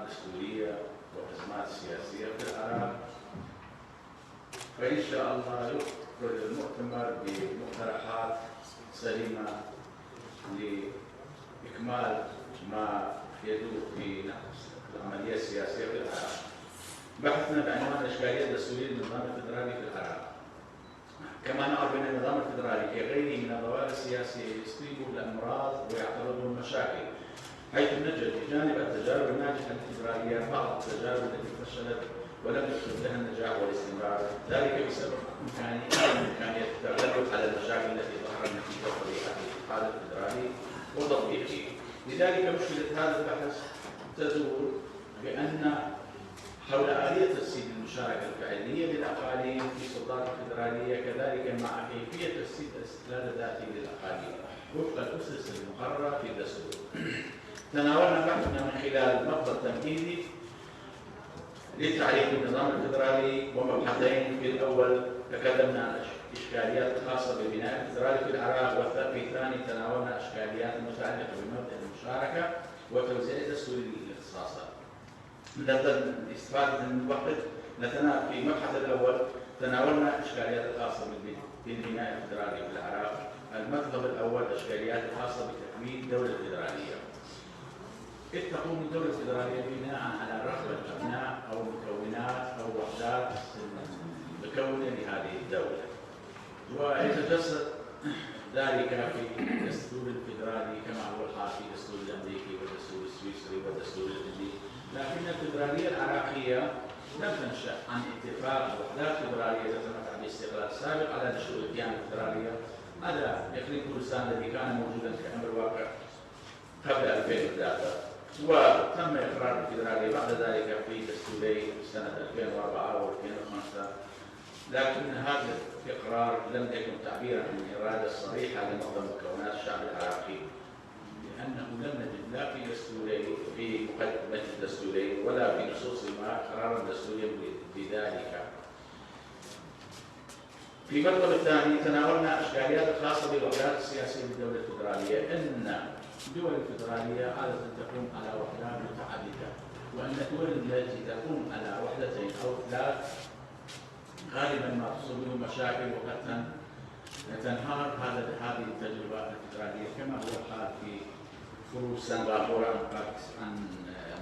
دستورية وأزمات سياسية في العراق، فإن شاء الله يخرج المؤتمر بمقترحات سليمة لإكمال ما يدور في العملية السياسية في العراق. بحثنا بعنوان إشكالية دستورية النظام الفدرالي في العراق. كما نعرف أن النظام الفدرالي كغيره من الظواهر السياسية يصيبه الأمراض ويعترضه المشاكل، حيث نجد بجانب التجارب الناجحة الفدرالية بعض التجارب التي فشلت ولم يحدث لها النجاح والاستمرار، ذلك بسبب إمكانية التغلب على المشاكل التي ظهرت نتيجة طريقة الاتحاد الفدرالي وتطبيقه. لذلك مشكلة هذا البحث تدور بأن حول آلية تجسيد المشاركة الفعلية للأقاليم في السلطات الفدرالية، كذلك مع كيفية تجسيد الاستقلال الذاتي للأقاليم وفق الأسس المقررة في الدستور. تناولنا بحثنا من خلال مقطع تمهيدي لتعريف النظام الفدرالي ومبحثين. في الأول تكلمنا عن الإشكاليات الخاصة بالبناء الفدرالي في العراق، وفي الثاني تناولنا إشكاليات متعلقة بمبدأ المشاركة وتوزيع الدستور للاختصاصات. لاستفادة من الوقت في المبحث الأول تناولنا الإشكاليات الخاصة بالبناء الفدرالي في العراق. المطلب الأول الإشكاليات الخاصة بتكوين الدولة الفدرالية. إذ تقوم الدولة الفدرالية بناء على رغبة أبناء أو مكونات أو وحدات مكونة لهذه الدولة، ويتجسد ذلك في الدستور الفدرالي كما هو الحال في الدستور الأمريكي والدستور السويسري والدستور الهندي. لكن الفدرالية العراقية لم تنشأ عن اتفاق وحدات فدرالية تتمتع باستقلال سابق على نشوء الديانة الفدرالية. هذا إقليم كردستان الذي كان موجودا كأمر واقع قبل 2003، وتم إقرار الفدرالية بعد ذلك في دستوري سنة 2004 و2005. لكن هذا الإقرار لم يكن تعبيرا عن الإرادة الصريحة لمعظم مكونات الشعب العراقي، لأنه لم نجد لا في دستوري في مقدمة الدستوري ولا في نصوصهما قرارا دستوريا بذلك. في المطلب الثاني تناولنا الإشكاليات الخاصة بالوحدات السياسية للدولة الفدرالية. أن الدول الفدرالية عادة تقوم على وحدات متعددة، وأن الدول التي تقوم على وحدتين أو ثلاث غالبا ما تصيب بهم مشاكل وقد تنهار هذه التجربة الفدرالية، كما هو الحال في خروج سنغافورة عن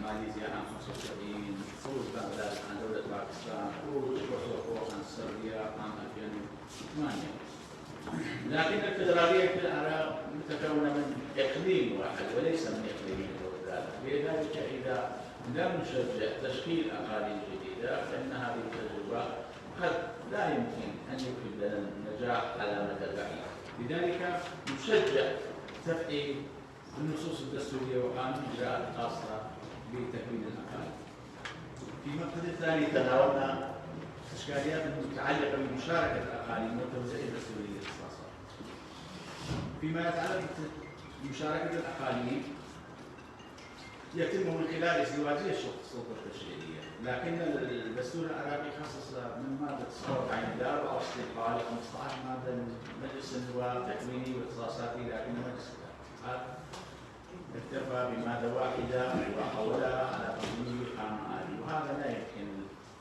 ماليزيا عام 75، خروج بنغلاديش عن دولة باكستان، خروج كوسوفو عن صربيا عام 2008. لكن الفدرالية في العراق متكونة من إقليم واحد وليس من إقليمين وثلاثة، لذلك إذا لم نشجع تشكيل أقاليم جديدة فإن هذه التجربة قد لا يمكن أن يكون لنا النجاح على مدى بعيد. لذلك نشجع تفعيل النصوص الدستورية وقانون الإجراءات الخاصة بتكوين الأقاليم. في المبحث الثاني تناولنا إشكاليات متعلقة بمشاركة الأقاليم والتوزيع الدستوري للاختصاصات. فيما يتعلق بمشاركة الأقاليم يتم من خلال ازدواجية السلطة التشريعية، لكن الدستور العراقي خصص من مادة 49 دار أو استقلال 15 مادة من مجلس النواب تكويني واختصاصاتي، لكن مجلس الاتحاد اكتفى بمادة واحدة وحولها على تصميم قانون عالي، وهذا لا يمكن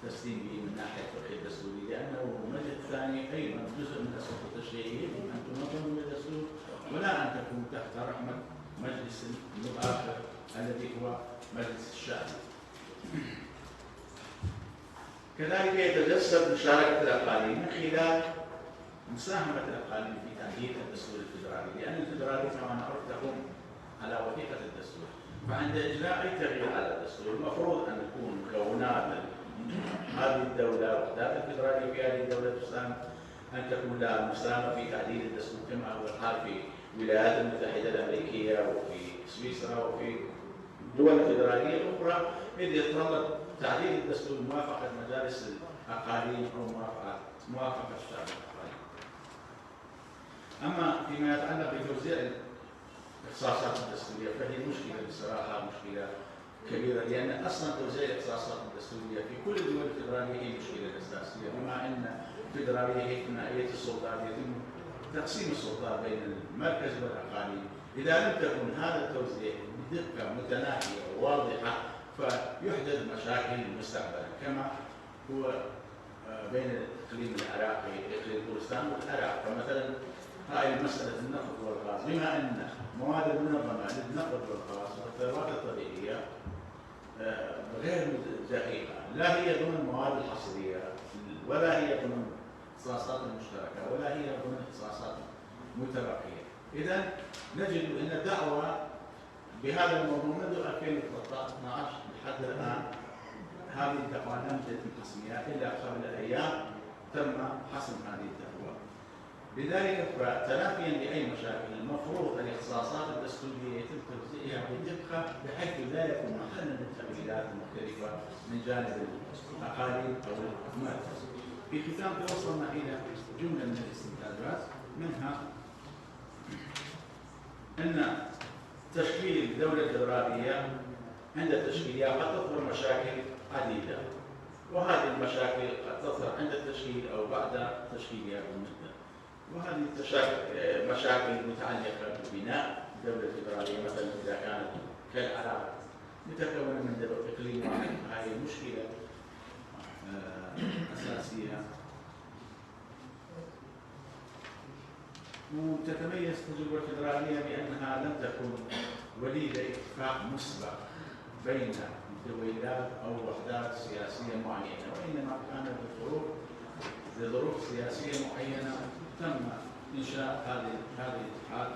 التسليم به من ناحية الفقه الدستوري، لأنه المجلس الثاني أيضا جزء من السلطة التشريعية يجب أن تنظم بالدستور ولا أن تكون تحت رحمة مجلس الآخر الذي هو مجلس الشعب. كذلك يتجسد مشاركة الأقاليم من خلال مساهمة الأقاليم في تعديل الدستور الفدرالي، لأن الفدرالية كما نعرف تقوم على وثيقة الدستور، فعند إجراء أي تغيير على الدستور المفروض أن تكون مكونات هذه الدولة وحدات الفدرالية في هذه الدولة أن تكون لها مساهمة في تعديل الدستور كما هو الحال في الولايات المتحدة الأمريكية وفي سويسرا وفي دول فدرالية أخرى، إذ يتطلب تعديل الدستور موافقة مجالس الأقاليم أو موافقة الشعب الأقاليم. أما فيما يتعلق بتوزيع الاختصاصات الدستورية فهي مشكلة بصراحة، مشكلة كبيرة، لأن أصلا توزيع الاختصاصات الدستورية في كل الدول الفدرالية هي مشكلة أساسية، بما أن الفدرالية هي ثنائية السلطات يتم تقسيم السلطات بين المركز والأقاليم. إذا لم تكن هذا التوزيع بدقة متناهية وواضحة فيحدث مشاكل مستقبلا كما هو بين الاقليم العراقي اقليم كردستان والعراق. فمثلا هاي مساله النفط والغاز، بما ان مواد المنظمه للنفط والغاز والثروات الطبيعيه غير دقيقه، لا هي ضمن المواد الحصريه ولا هي ضمن الاختصاصات المشتركه ولا هي ضمن اختصاصات متبقيه. اذا نجد ان الدعوه بهذا الموضوع منذ 2012 لحد الان هذه الدعوه لم تتم تسميتها الا قبل ايام تم حسم هذه الدعوه. لذلك فتلافيا لاي مشاكل المفروض الاختصاصات الدستوريه يتم توزيعها بدقه بحيث لا يكون محلا للتغييرات المختلفه من جانب الاقاليم او الحكومات. في ختام توصلنا الى جمله من الاستنتاجات، منها ان تشكيل دولة فيدرالية عند تشكيلها قد تظهر مشاكل عديدة، وهذه المشاكل قد تظهر عند التشكيل أو بعد تشكيلها بمدة. وهذه مشاكل متعلقة ببناء دولة فيدرالية، مثلا إذا كانت كالعراق متكونة من إقليم واحد، هذه مشكلة أساسية. وتتميز التجربة الفيدرالية بأنها لم تكن وليدة اتفاق مسبق بين دويلات أو وحدات سياسية معينة، وإنما كانت لظروف سياسية معينة تم إنشاء هذا الاتحاد.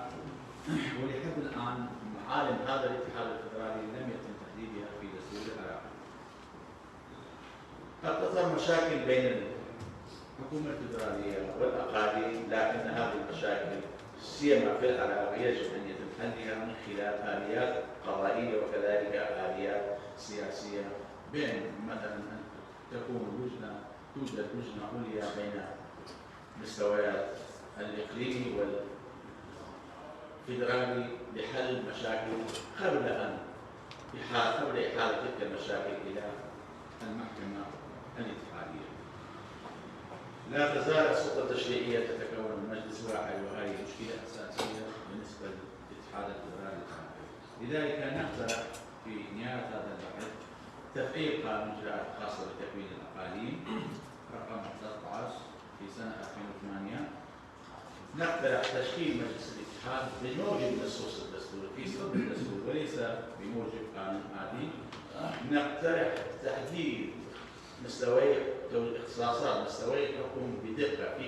ولحد الآن معالم هذا الاتحاد الفيدرالي لم يتم تحديدها في دستور العراق. قد تظهر مشاكل بين الحكومة الفيدرالية والأقاليم، لكن هذه المشاكل سيما في العراق يجب أن يتم حلها من خلال آليات قضائية وكذلك آليات سياسية، بين مثلا أن توجد لجنة عليا بين مستويات الإقليمي والفيدرالي لحل مشاكل قبل إحالة تلك المشاكل إلى المحكمة الاتحادية. لا تزال السلطة التشريعية تتكون من مجلس واحد، وهذه مشكلة أساسية بالنسبة للاتحاد الفيدرالي العراقي. لذلك نقترح في نهاية هذا البحث تفعيل قانون الإجراءات الخاصة بتكوين الأقاليم رقم 13 في سنة 2008. نقترح تشكيل مجلس الاتحاد بموجب نصوص الدستور في صلب الدستور وليس بموجب قانون عادي. نقترح تحديد مستوي اختصاصات مستوي الحكم بدقه في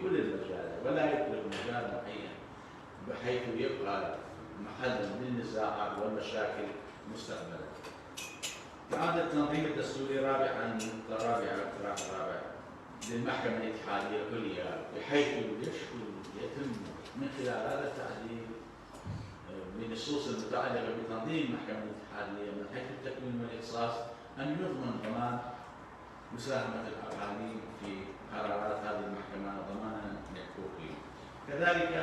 كل المجالات ولا يترك مجال معين بحيث يبقى محلا للنزاعات والمشاكل مستقبلا. إعادة التنظيم الدستوري رابعا اقتراح رابع للمحكمة الاتحادية العليا بحيث يتم من خلال هذا التعديل بالنصوص المتعلقة بتنظيم المحكمة الاتحادية من حيث التكوين والإخصاص أن يضمن ضمان مساهمة الأقاليم في قرارات هذه المحكمة ضمانا لحقوقهم. كذلك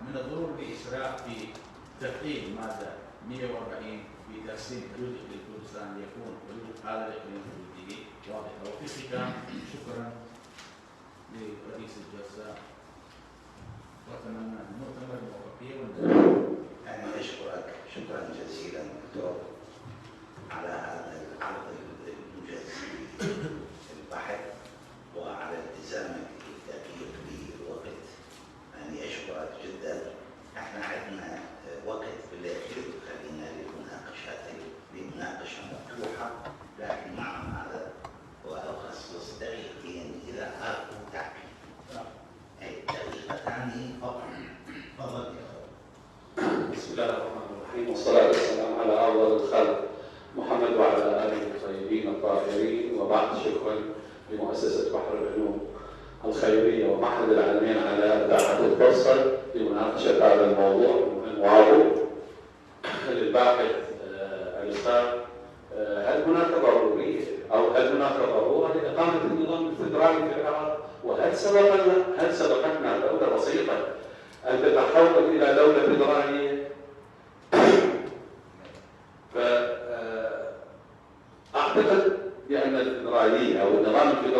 من الضروري الإسراع في تفعيل مادة 140 في تقسيم حدود إقليم كردستان ليكون حدود هذا الإقليم حدوده واضحة. وفي ختام شكرا لرئيس الجلسة وأتمنى المؤتمر الموفقية والنجاح. أنا أشكرك شكرا جزيلا دكتور على هذا العرض المجزي للبحث وعلى التزامك الدقيق بالوقت. أنا أشكرك جدا. احنا عندنا وقت بالأخير خلينا لمناقشة مفتوحة، لكن مع هذا وأخصص دقيقتين إذا أردت تعقيب. دقيقتان فقط. تفضل يا أخوي. بسم الله الرحمن الرحيم، والصلاة والسلام على أفضل الخلق محمد وعلى آله الطيبين الطاهرين. وبعد شكرا لمؤسسة بحر العلوم الخيرية ومعهد العالمين على إتاحة الفرصة لمناقشة هذا الموضوع المهم. للباحث الأستاذ، هل هناك ضرورية أو هل هناك ضرورة لإقامة النظام الفيدرالي في العراق؟ وهل سبقتنا دولة بسيطة أن تتحول إلى دولة فيدرالية؟ فأعتقد بأن الفيدرالية أو النظام الفيدرالي